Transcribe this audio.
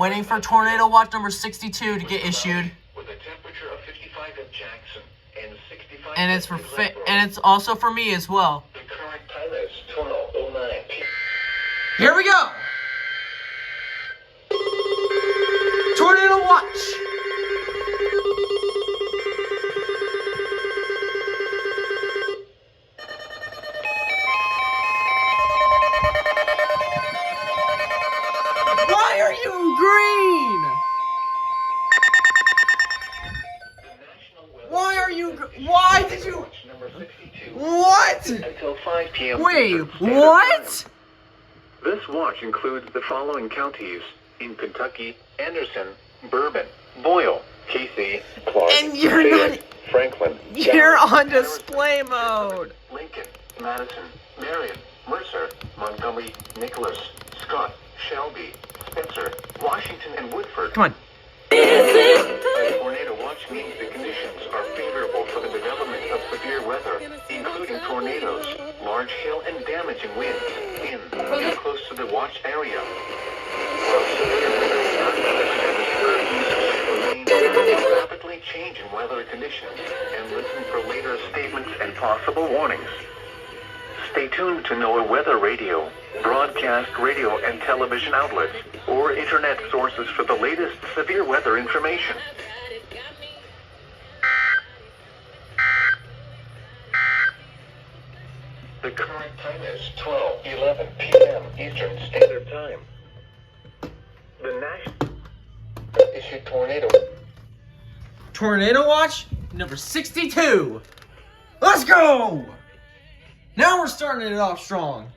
Waiting for tornado watch number 62 to get issued. With a temperature of 55 at Jackson and 65 And it's for and it's also for me as well. The current time is 12:09 p.m. Here we go. Tornado watch. Why are you green? Why are you? Why did you? Number 62. What? Until 5 p.m. Wait, Central Standard what? Time. This watch includes the following counties in Kentucky: Anderson, Bourbon, Boyle, Casey, Clark, And you're Fayette, not- Franklin. You're Dallas, on display mode. Lincoln, Madison, Marion, Mercer, Montgomery, Nicholas, Scott, Shelby, Spencer, Washington, and Woodford. Come on. A tornado watch means the conditions are favorable for the development of severe weather, including tornadoes, large hail, and damaging winds in and close to the watch area. While severe weather is not necessary, users should rapidly change in weather conditions and listen for later statements and possible warnings. Stay tuned to NOAA Weather Radio, broadcast radio and television outlets, or internet sources for the latest severe weather information. The current time is 12:11 p.m. Eastern Standard Time. The national issued Tornado watch number 62. Let's go. Now we're starting it off strong.